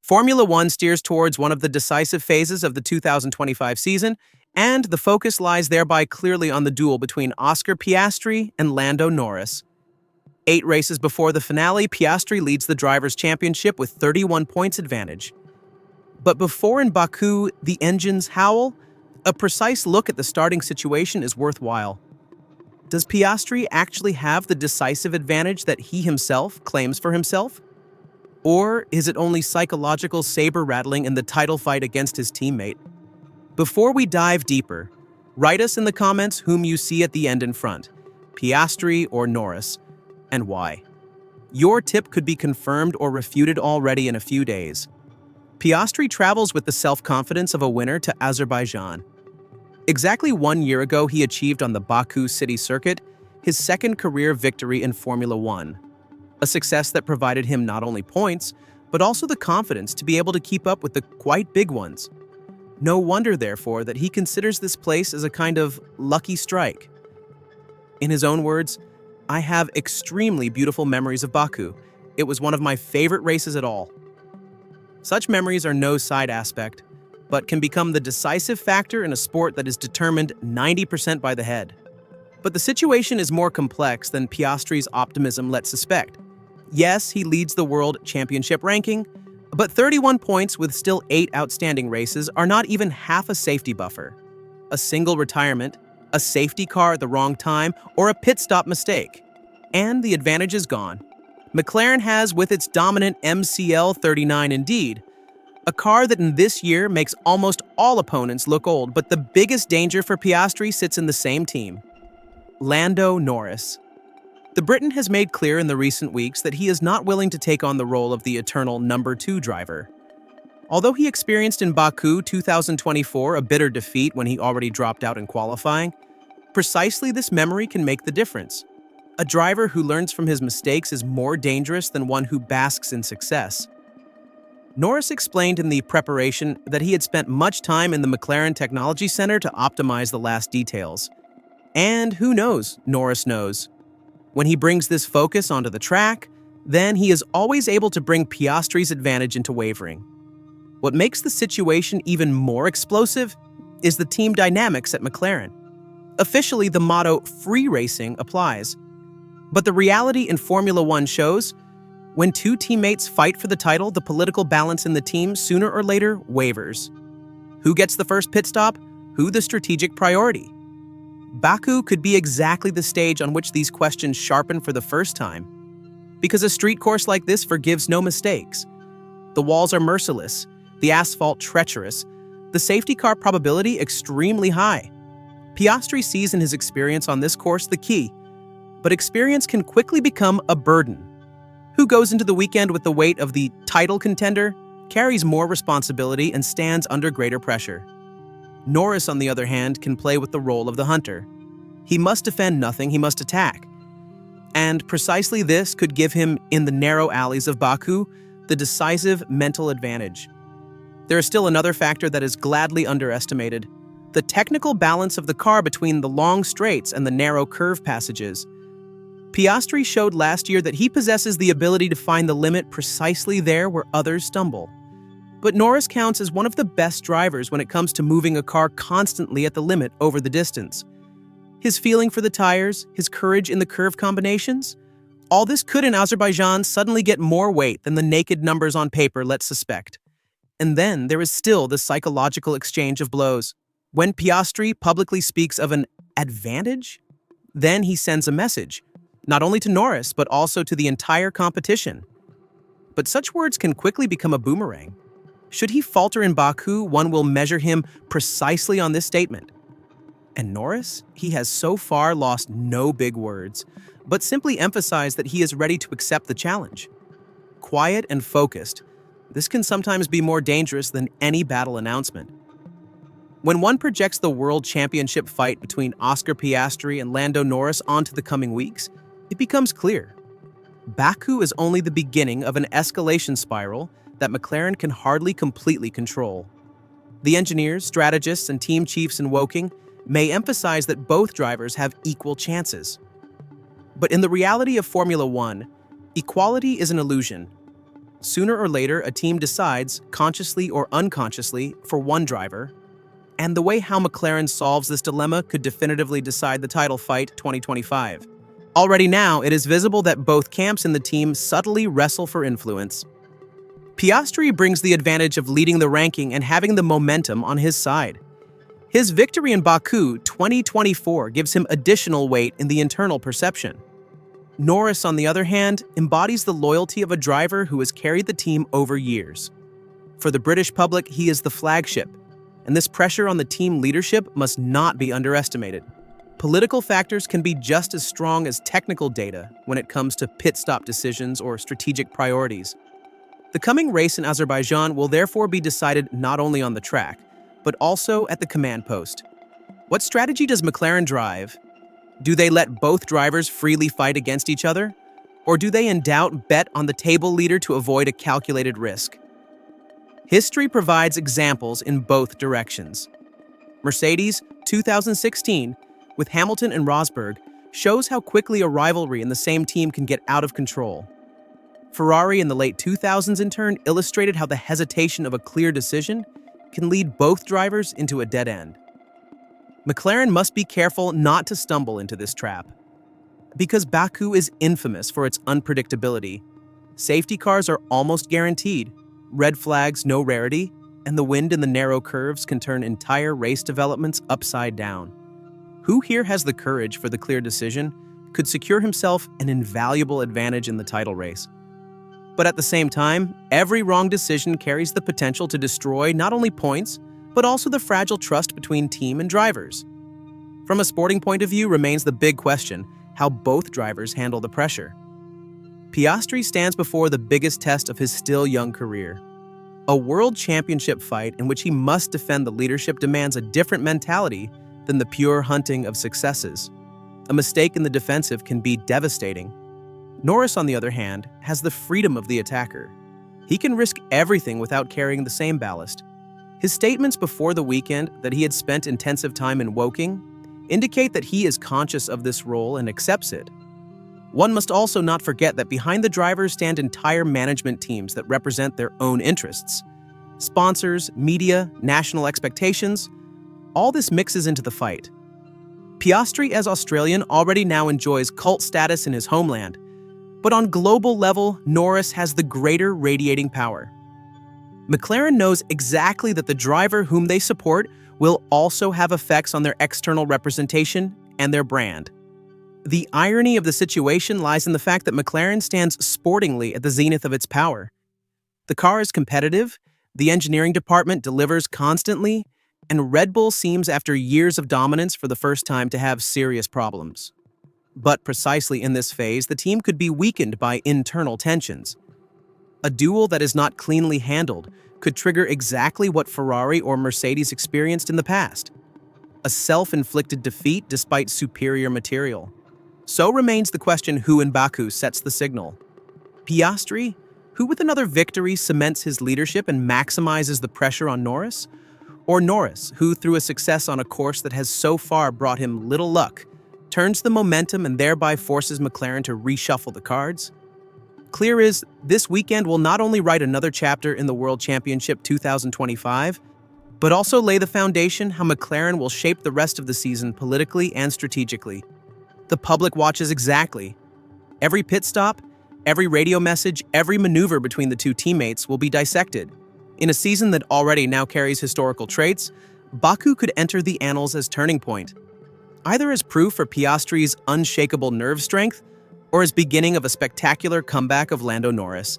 Formula One steers towards one of the decisive phases of the 2025 season, and the focus lies thereby clearly on the duel between Oscar Piastri and Lando Norris. 8 races before the finale, Piastri leads the Drivers' Championship with 31 points advantage. But before in Baku the engines howl, a precise look at the starting situation is worthwhile. Does Piastri actually have the decisive advantage that he himself claims for himself? Or is it only psychological saber-rattling in the title fight against his teammate? Before we dive deeper, write us in the comments whom you see at the end in front, Piastri or Norris, and why. Your tip could be confirmed or refuted already in a few days. Piastri travels with the self-confidence of a winner to Azerbaijan. Exactly 1 year ago, he achieved on the Baku City Circuit his second career victory in Formula One, a success that provided him not only points, but also the confidence to be able to keep up with the quite big ones. No wonder, therefore, that he considers this place as a kind of lucky strike. In his own words, "I have extremely beautiful memories of Baku. It was one of my favorite races at all." Such memories are no side aspect, but can become the decisive factor in a sport that is determined 90% by the head. But the situation is more complex than Piastri's optimism lets suspect. Yes, he leads the World Championship ranking, but 31 points with still 8 outstanding races are not even half a safety buffer. A single retirement, a safety car at the wrong time, or a pit stop mistake, and the advantage is gone. McLaren has with its dominant MCL 39 indeed, a car that in this year makes almost all opponents look old, but the biggest danger for Piastri sits in the same team. Lando Norris. The Briton has made clear in the recent weeks that he is not willing to take on the role of the eternal number 2 driver. Although he experienced in Baku 2024 a bitter defeat when he already dropped out in qualifying, precisely this memory can make the difference. A driver who learns from his mistakes is more dangerous than one who basks in success. Norris explained in the preparation that he had spent much time in the McLaren Technology Center to optimize the last details. And who knows, Norris knows. When he brings this focus onto the track, then he is always able to bring Piastri's advantage into wavering. What makes the situation even more explosive is the team dynamics at McLaren. Officially, the motto "free racing" applies. But the reality in Formula One shows, when 2 teammates fight for the title, the political balance in the team sooner or later wavers. Who gets the first pit stop? Who the strategic priority? Baku could be exactly the stage on which these questions sharpen for the first time. Because a street course like this forgives no mistakes. The walls are merciless, the asphalt treacherous, the safety car probability extremely high. Piastri sees in his experience on this course the key, but experience can quickly become a burden. Who goes into the weekend with the weight of the title contender carries more responsibility and stands under greater pressure. Norris, on the other hand, can play with the role of the hunter. He must defend nothing, he must attack. And precisely this could give him, in the narrow alleys of Baku, the decisive mental advantage. There is still another factor that is gladly underestimated: the technical balance of the car between the long straights and the narrow curve passages. Piastri showed last year that he possesses the ability to find the limit precisely there where others stumble. But Norris counts as one of the best drivers when it comes to moving a car constantly at the limit over the distance. His feeling for the tires, his courage in the curve combinations, all this could in Azerbaijan suddenly get more weight than the naked numbers on paper let suspect. And then there is still the psychological exchange of blows. When Piastri publicly speaks of an advantage, then he sends a message, not only to Norris, but also to the entire competition. But such words can quickly become a boomerang. Should he falter in Baku, one will measure him precisely on this statement. And Norris, he has so far lost no big words, but simply emphasized that he is ready to accept the challenge. Quiet and focused, this can sometimes be more dangerous than any battle announcement. When one projects the World Championship fight between Oscar Piastri and Lando Norris onto the coming weeks, it becomes clear. Baku is only the beginning of an escalation spiral that McLaren can hardly completely control. The engineers, strategists, and team chiefs in Woking may emphasize that both drivers have equal chances. But in the reality of Formula One, equality is an illusion. Sooner or later, a team decides, consciously or unconsciously, for one driver, and the way how McLaren solves this dilemma could definitively decide the title fight 2025. Already now, it is visible that both camps in the team subtly wrestle for influence. Piastri brings the advantage of leading the ranking and having the momentum on his side. His victory in Baku 2024 gives him additional weight in the internal perception. Norris, on the other hand, embodies the loyalty of a driver who has carried the team over years. For the British public, he is the flagship, and this pressure on the team leadership must not be underestimated. Political factors can be just as strong as technical data when it comes to pit stop decisions or strategic priorities. The coming race in Azerbaijan will therefore be decided not only on the track, but also at the command post. What strategy does McLaren drive? Do they let both drivers freely fight against each other? Or do they in doubt bet on the table leader to avoid a calculated risk? History provides examples in both directions. Mercedes 2016, with Hamilton and Rosberg, shows how quickly a rivalry in the same team can get out of control. Ferrari in the late 2000s, in turn, illustrated how the hesitation of a clear decision can lead both drivers into a dead end. McLaren must be careful not to stumble into this trap. Because Baku is infamous for its unpredictability, safety cars are almost guaranteed, red flags no rarity, and the wind in the narrow curves can turn entire race developments upside down. Who here has the courage for the clear decision could secure himself an invaluable advantage in the title race. But at the same time, every wrong decision carries the potential to destroy not only points, but also the fragile trust between team and drivers. From a sporting point of view remains the big question, how both drivers handle the pressure. Piastri stands before the biggest test of his still young career. A world championship fight in which he must defend the leadership demands a different mentality than the pure hunting of successes. A mistake in the defensive can be devastating. Norris, on the other hand, has the freedom of the attacker. He can risk everything without carrying the same ballast. His statements before the weekend that he had spent intensive time in Woking indicate that he is conscious of this role and accepts it. One must also not forget that behind the drivers stand entire management teams that represent their own interests. Sponsors, media, national expectations, all this mixes into the fight. Piastri, as Australian, already now enjoys cult status in his homeland, but on global level, Norris has the greater radiating power. McLaren knows exactly that the driver whom they support will also have effects on their external representation and their brand. The irony of the situation lies in the fact that McLaren stands sportingly at the zenith of its power. The car is competitive, the engineering department delivers constantly, and Red Bull seems, after years of dominance, for the first time to have serious problems. But precisely in this phase, the team could be weakened by internal tensions. A duel that is not cleanly handled could trigger exactly what Ferrari or Mercedes experienced in the past: a self-inflicted defeat despite superior material. So remains the question who in Baku sets the signal. Piastri, who with another victory cements his leadership and maximizes the pressure on Norris? Or Norris, who through a success on a course that has so far brought him little luck, turns the momentum and thereby forces McLaren to reshuffle the cards? Clear is, this weekend will not only write another chapter in the World Championship 2025, but also lay the foundation how McLaren will shape the rest of the season politically and strategically. The public watches exactly. Every pit stop, every radio message, every maneuver between the two teammates will be dissected. In a season that already now carries historical traits, Baku could enter the annals as turning point, either as proof for Piastri's unshakable nerve strength or as beginning of a spectacular comeback of Lando Norris.